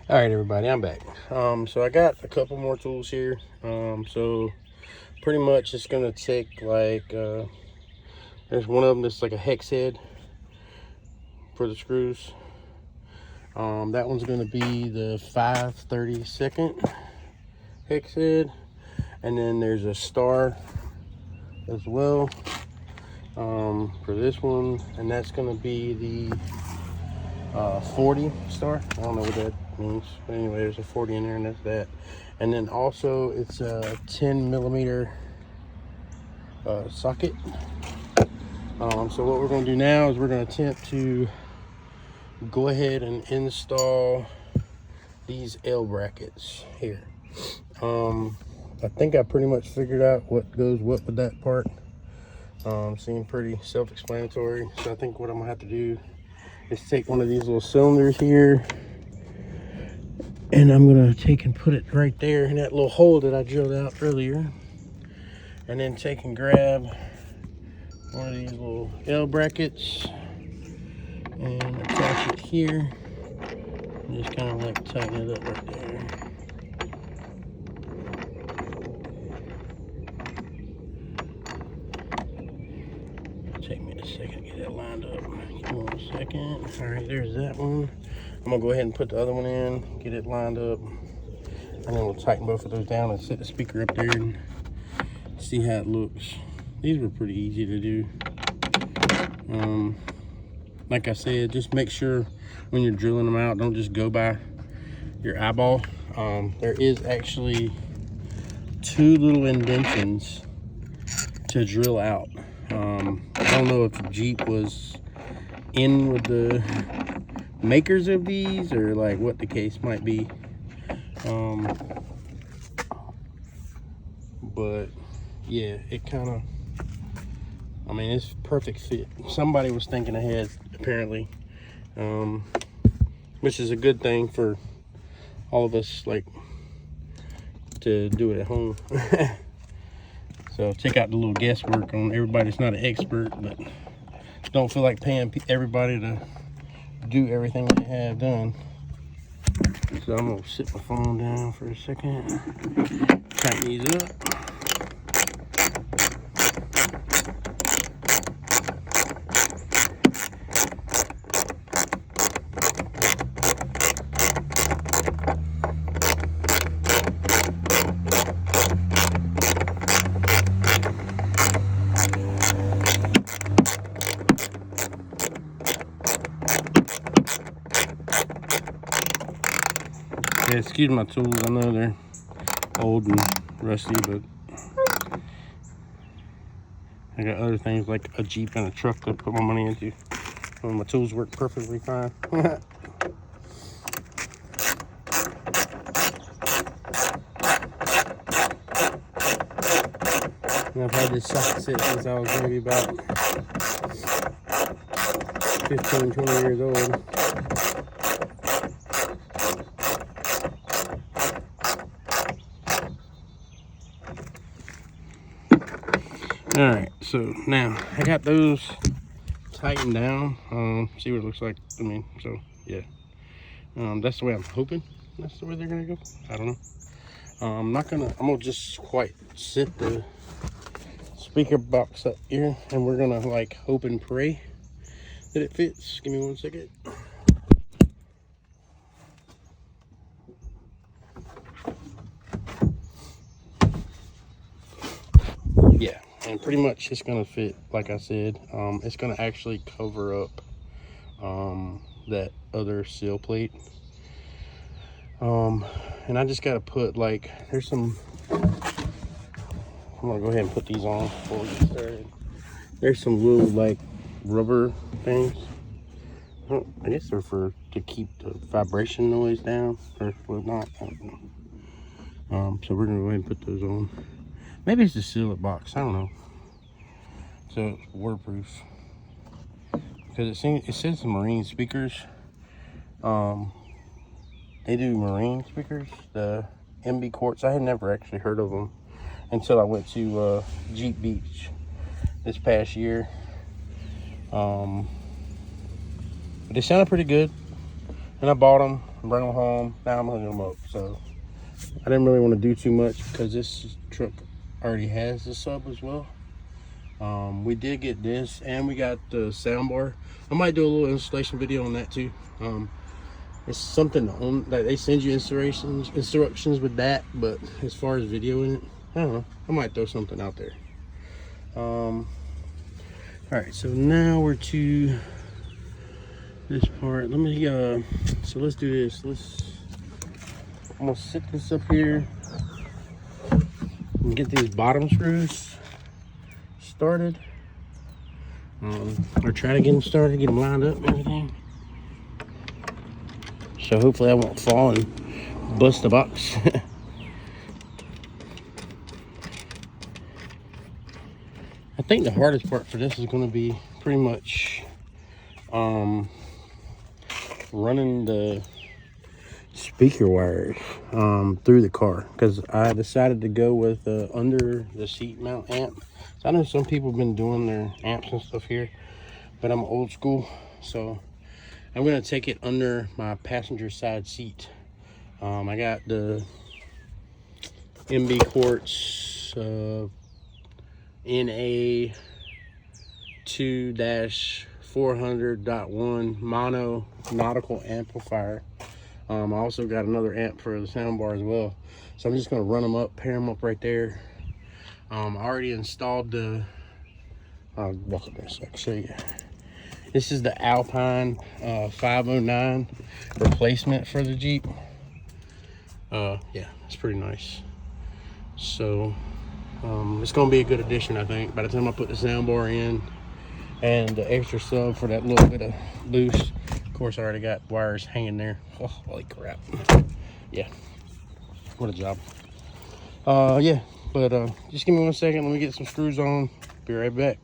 All right, everybody, I'm back. So I got a couple more tools here. So pretty much it's gonna take like there's one of them that's like a hex head for the screws. That one's gonna be the 5/32 hex head, and then there's a star as well for this one, and that's gonna be the 40 star. I don't know what that means, but anyway, there's a 40 in there, and that's that. And then also it's a 10mm socket. So what we're going to do now is we're going to attempt to go ahead and install these L brackets here. I think I pretty much figured out what goes what with that part. Seemed pretty self-explanatory. So I think what I'm gonna have to do is take one of these little cylinders here, and I'm gonna take and put it right there in that little hole that I drilled out earlier, and then take and grab one of these little L brackets and attach it here, and just kind of like tighten it up right there. Take me a second to get that lined up. Give me 1 second. All right, there's that one. I'm gonna go ahead and put the other one in, get it lined up, and then we'll tighten both of those down and set the speaker up there and see how it looks. These were pretty easy to do. Like I said, just make sure when you're drilling them out, don't just go by your eyeball. There is actually 2 little indentions to drill out. I don't know if Jeep was in with the makers of these or like what the case might be. But yeah, it kind of, I mean, it's perfect fit. Somebody was thinking ahead, apparently, which is a good thing for all of us, like, to do it at home. So take out the little guesswork on everybody that's not an expert, but don't feel like paying everybody to do everything they have done. So I'm gonna sit my phone down for a second, tighten these up. Yeah, excuse my tools. I know they're old and rusty, but I got other things like a Jeep and a truck to put my money into. Well, my tools work perfectly fine. And I've had this socket set since I was maybe about 15, 20 years old. All right, so now I got those tightened down. See what it looks like. I mean, so yeah, that's the way I'm hoping. That's the way they're gonna go. I don't know. I'm gonna just quite sit the speaker box up here, and we're gonna like hope and pray that it fits. Give me 1 second. Yeah, and pretty much it's gonna fit, like I said. It's gonna actually cover up that other seal plate. And I just gotta put like, there's some, I'm gonna go ahead and put these on before we get started. There's some little like rubber things. I guess they're to keep the vibration noise down or whatnot. I don't know. So we're gonna go ahead and put those on. Maybe it's to seal it box. I don't know. So it's waterproof because it says the marine speakers. They do marine speakers, the MB Quarts. I had never actually heard of them until I went to Jeep Beach this past year. But they sounded pretty good, and I bought them. bring them home. Now I'm hooking them up. So I didn't really want to do too much because this truck already has the sub as well. We did get this, and we got the sound bar. I might do a little installation video on that too. It's something on that they send you instructions with that, but as far as videoing it, I don't know. I might throw something out there. All right, so now we're to this part. Let me so let's do this. I'm gonna sit this up here and get these bottom screws started, or try to get them started, get them lined up and everything. So hopefully I won't fall and bust the box. I think the hardest part for this is going to be pretty much running the speaker wires through the car, because I decided to go with under the seat mount amp. So I know some people have been doing their amps and stuff here, but I'm old school, so I'm going to take it under my passenger side seat. I got the MB Quarts NA 2-400.1 mono nautical amplifier. I also got another amp for the sound bar as well. So I'm just going to run them up, pair them up right there. I already installed the, I'll walk up there so I can show you. This is the Alpine 509 replacement for the Jeep. Yeah, it's pretty nice. So it's gonna be a good addition, I think. By the time I put the soundbar in and the extra sub for that little bit of loose. Of course, I already got wires hanging there. Oh, holy crap! Yeah, what a job. Yeah, but just give me 1 second. Let me get some screws on. Be right back.